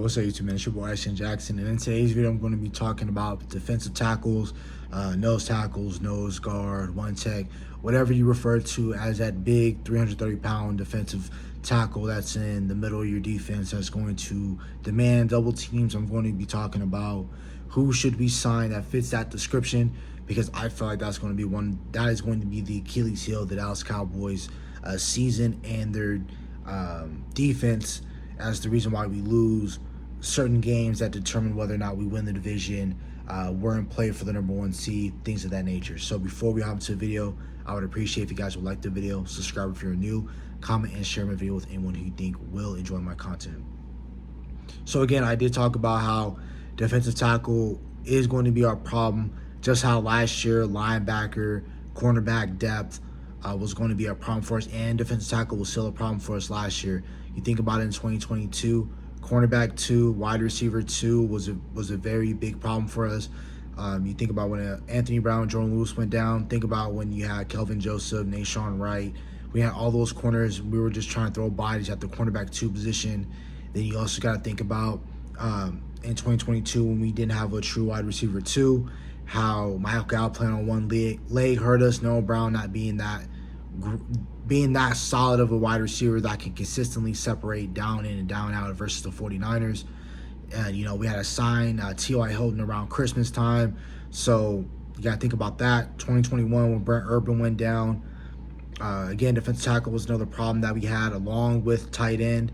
What's up, YouTube, man? It's your boy, Ashton Jackson, and in today's video, I'm going to be talking about defensive tackles, nose, guard, one tech, whatever you refer to as that big 330-pound defensive tackle that's in the middle of your defense that's going to demand double teams. I'm going to be talking about who should be signed that fits that description, because I feel like that is going to be the Achilles heel of the Dallas Cowboys season and their defense, as the reason why we lose certain games that determine whether or not we win the division, we're in play for the #1 seed, things of that nature. So before we hop into the video, I would appreciate if you guys would like the video, subscribe if you're new, comment and share my video with anyone who you think will enjoy my content. So again, I did talk about how defensive tackle is going to be our problem, just how last year linebacker, cornerback depth was going to be a problem for us, and defensive tackle was still a problem for us last year. You think about it, in 2022, cornerback 2, wide receiver 2 was a very big problem for us. You think about when Anthony Brown, Jordan Lewis went down. Think about when you had Kelvin Joseph, Nashawn Wright. We had all those corners. We were just trying to throw bodies at the cornerback 2 position. Then you also got to think about in 2022, when we didn't have a true wide receiver 2, how Michael Gallup playing on one leg hurt us. Noah Brown not being that solid of a wide receiver that can consistently separate down in and down out versus the 49ers. And, you know, we had to sign T.Y. Hilton around Christmas time. So you got to think about that. 2021, when Brent Urban went down, again, defensive tackle was another problem that we had, along with tight end.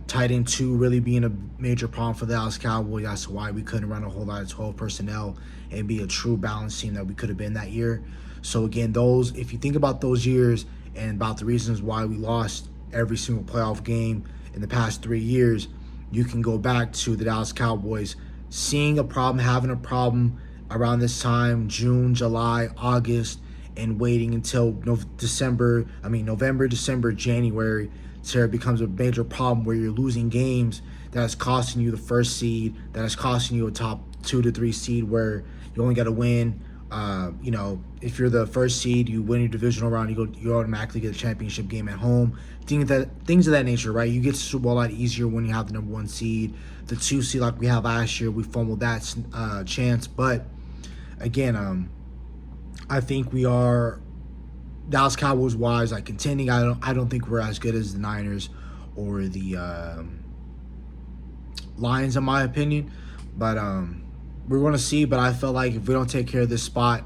Tight end 2 really being a major problem for the Dallas Cowboys. That's why we couldn't run a whole lot of 12 personnel and be a true balanced team that we could have been that year. So again, if you think about those years and about the reasons why we lost every single playoff game in the past 3 years, you can go back to the Dallas Cowboys seeing a problem, having a problem around this time, June, July, August, and waiting until November, December, January, so it becomes a major problem where you're losing games that is costing you the first seed, that is costing you a top 2 to 3 seed, where you only got to win. You know, if you're the first seed, you win your divisional round, you automatically get a championship game at home. Things of that nature, right? You get to Super Bowl a lot easier when you have the #1 seed. The 2 seed, like we had last year, we fumbled that chance. But again, I think we are, Dallas Cowboys wise, like contending. I don't think we're as good as the Niners or the Lions, in my opinion. But we're going to see. But I felt like if we don't take care of this spot,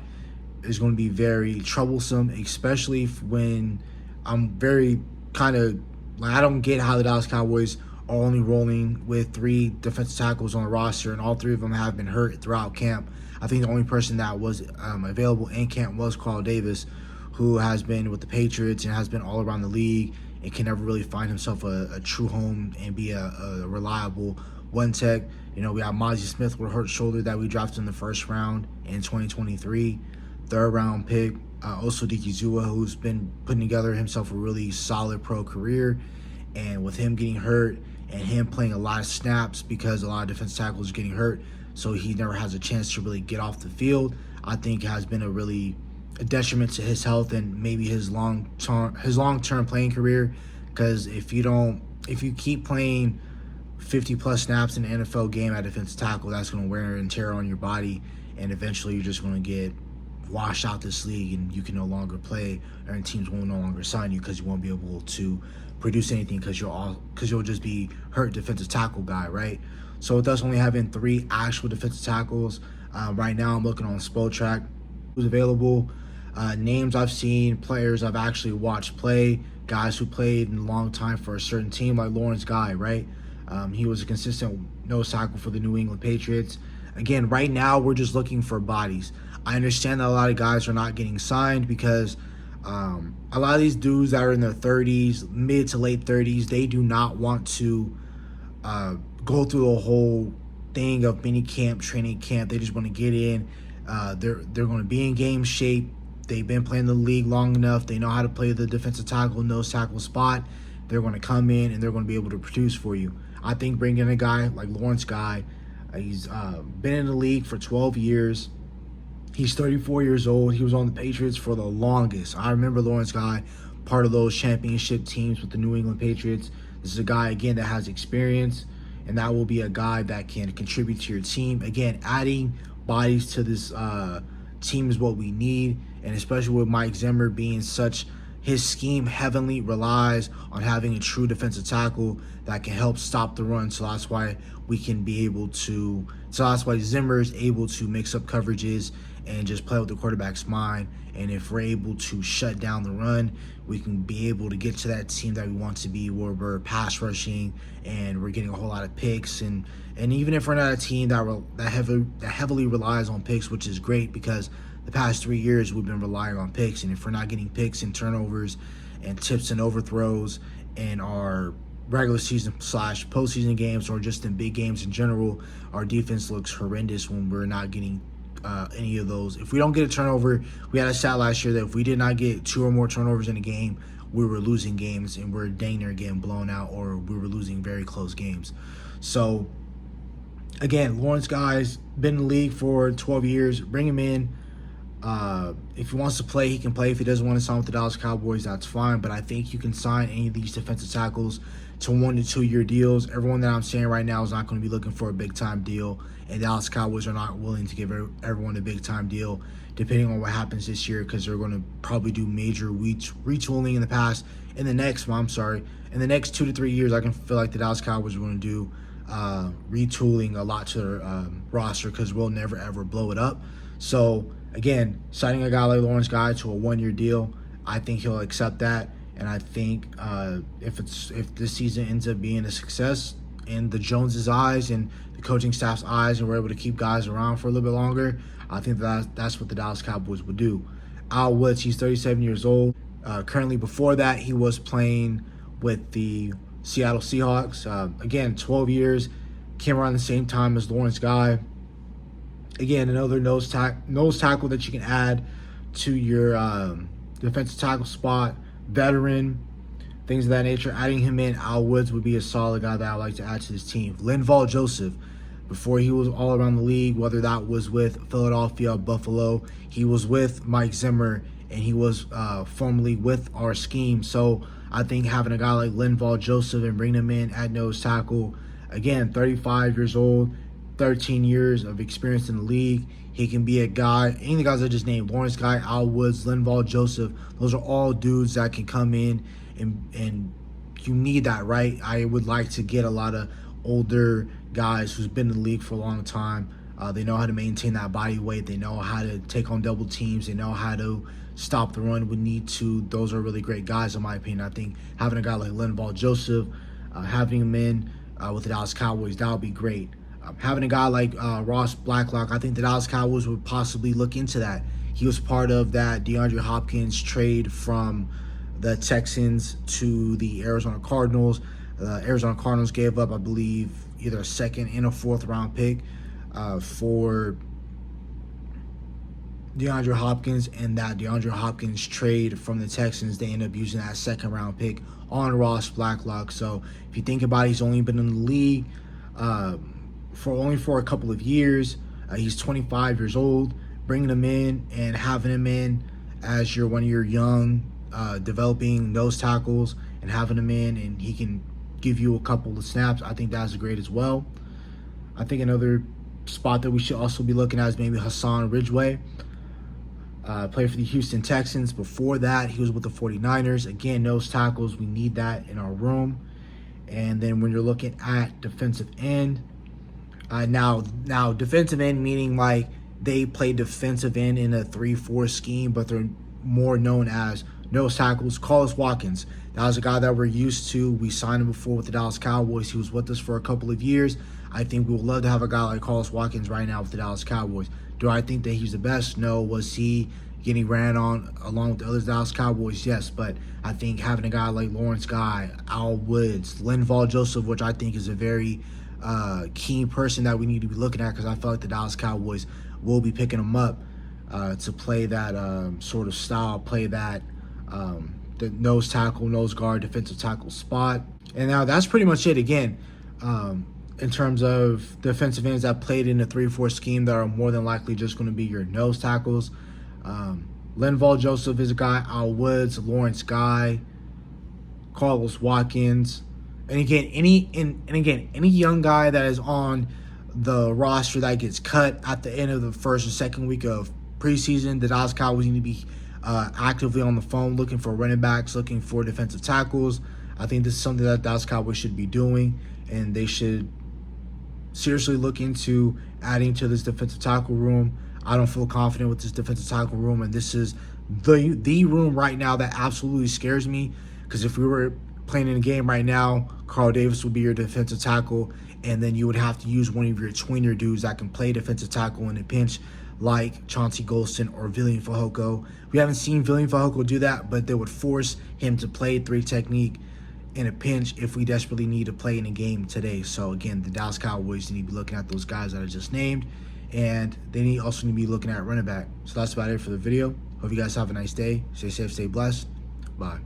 it's going to be very troublesome, especially when I'm very I don't get how the Dallas Cowboys are only rolling with 3 defensive tackles on the roster, and all 3 of them have been hurt throughout camp. I think the only person that was available in camp was Carl Davis, who has been with the Patriots and has been all around the league and can never really find himself a true home and be a reliable one tech. You know, we have Mozzie Smith with a hurt shoulder that we drafted in the first round in 2023, 3rd round pick. Also Zua, who's been putting together himself a really solid pro career. And with him getting hurt and him playing a lot of snaps, because a lot of defensive tackles are getting hurt, so he never has a chance to really get off the field, I think has been a detriment to his health and maybe his long-term playing career. Because if you keep playing 50+ snaps in an NFL game at defensive tackle, that's going to wear and tear on your body, and eventually you're just going to get washed out this league, and you can no longer play, and teams will no longer sign you because you won't be able to produce anything, because you'll just be hurt defensive tackle guy, right? So with us only having 3 actual defensive tackles, right now I'm looking on Spotrac who's available. Names I've seen, players I've actually watched play, guys who played in a long time for a certain team, like Lawerence, right? He was a consistent nose tackle for the New England Patriots. Again, right now we're just looking for bodies. I understand that a lot of guys are not getting signed because a lot of these dudes that are in their 30s, mid to late 30s, they do not want to go through the whole thing of mini camp, training camp. They just want to get in. They're going to be in game shape. They've been playing the league long enough. They know how to play the defensive tackle, nose tackle spot. They're going to come in and they're going to be able to produce for you. I think bringing a guy like Lawerence, he's been in the league for 12 years. He's 34 years old. He was on the Patriots for the longest. I remember Lawerence, part of those championship teams with the New England Patriots. This is a guy, again, that has experience. and that will be a guy that can contribute to your team. Again, adding bodies to this team is what we need, and especially with Mike Zimmer being such, his scheme heavily relies on having a true defensive tackle that can help stop the run. So that's why we can be able to. So that's why Zimmer is able to mix up coverages and just play with the quarterback's mind. And if we're able to shut down the run, we can be able to get to that team that we want to be, where we're pass rushing and we're getting a whole lot of picks. And even if we're not a team that heavily relies on picks, which is great because the past 3 years we've been relying on picks, and if we're not getting picks and turnovers and tips and overthrows in our regular season / postseason games, or just in big games in general, our defense looks horrendous when we're not getting any of those. If we don't get a turnover, we had a stat last year that if we did not get 2 or more turnovers in a game, we were losing games, and we're dang near getting blown out, or we were losing very close games. So again, Lawerence Guy's been in the league for 12 years. Bring him in. If he wants to play, he can play. If he doesn't want to sign with the Dallas Cowboys, that's fine. But I think you can sign any of these defensive tackles to 1 to 2 year deals. Everyone that I'm saying right now is not going to be looking for a big time deal, and Dallas Cowboys are not willing to give everyone a big time deal, depending on what happens this year, because they're going to probably do major retooling in the next 2 to 3 years. I can feel like the Dallas Cowboys are going to do retooling a lot to their roster, because we'll never ever blow it up. So again, signing a guy like Lawerence Guy to a 1 year deal, I think he'll accept that. And I think if this season ends up being a success in the Joneses' eyes and the coaching staff's eyes, and we're able to keep guys around for a little bit longer, I think that's what the Dallas Cowboys would do. Al Woods, he's 37 years old. Currently, before that, he was playing with the Seattle Seahawks. Again, 12 years, came around the same time as Lawerence Guy. Again, another nose tackle that you can add to your defensive tackle spot. Veteran, things of that nature. Adding him in, Al Woods would be a solid guy that I'd like to add to this team. Linval Joseph, before he was all around the league, whether that was with Philadelphia, Buffalo, he was with Mike Zimmer, and he was formerly with our scheme. So I think having a guy like Linval Joseph and bringing him in at nose tackle, again, 35 years old, 13 years of experience in the league. He can be a guy, any of the guys I just named, Lawerence Guy, Al Woods, Linval Joseph, those are all dudes that can come in, and you need that, right? I would like to get a lot of older guys who's been in the league for a long time. They know how to maintain that body weight. They know how to take on double teams. They know how to stop the run when need to. Those are really great guys, in my opinion. I think having a guy like Linval Joseph, having him in with the Dallas Cowboys, that would be great. Having a guy like Ross Blacklock, I think the Dallas Cowboys would possibly look into that. He was part of that DeAndre Hopkins trade from the Texans to the Arizona Cardinals. The Arizona Cardinals gave up, I believe, either a 2nd and a 4th round pick for DeAndre Hopkins, and that DeAndre Hopkins trade from the Texans, they ended up using that 2nd round pick on Ross Blacklock. So if you think about it, he's only been in the league for a couple of years. He's 25 years old. Bringing him in and having him in as one of your young developing nose tackles, and having him in and he can give you a couple of snaps, I think that's great as well. I think another spot that we should also be looking at is maybe Hassan Ridgeway. Played for the Houston Texans. Before that, he was with the 49ers. Again, nose tackles, we need that in our room. And then when you're looking at defensive end, now defensive end meaning like they play defensive end in a 3-4 scheme, but they're more known as nose tackles. Carlos Watkins, that was a guy that we're used to. We signed him before with the Dallas Cowboys. He was with us for a couple of years. I think we would love to have a guy like Carlos Watkins right now with the Dallas Cowboys. Do I think that he's the best? No. Was he getting ran on along with the other Dallas Cowboys? Yes. But I think having a guy like Lawerence Guy, Al Woods, Linval Joseph, which I think is a very keen person that we need to be looking at, because I feel like the Dallas Cowboys will be picking him up to play that sort of style, play that the nose tackle, nose guard, defensive tackle spot. And now that's pretty much it. Again, in terms of defensive ends that played in the 3-4 scheme that are more than likely just going to be your nose tackles. Linval Joseph is a guy, Al Woods, Lawerence Guy, Carlos Watkins, And again, any young guy that is on the roster that gets cut at the end of the first or second week of preseason, the Dallas Cowboys need to be actively on the phone looking for running backs, looking for defensive tackles. I think this is something that Dallas Cowboys should be doing, and they should seriously look into adding to this defensive tackle room. I don't feel confident with this defensive tackle room, and this is the room right now that absolutely scares me, because if we were playing in a game right now, Carl Davis would be your defensive tackle, and then you would have to use one of your tweener dudes that can play defensive tackle in a pinch, like Chauncey Golston or Villian Fehoko. We haven't seen Villian Fehoko do that, but they would force him to play 3 technique in a pinch if we desperately need to play in a game today. So again, the Dallas Cowboys need to be looking at those guys that I just named, and they also need to be looking at running back. So that's about it for the video. Hope you guys have a nice day. Stay safe, stay blessed. Bye.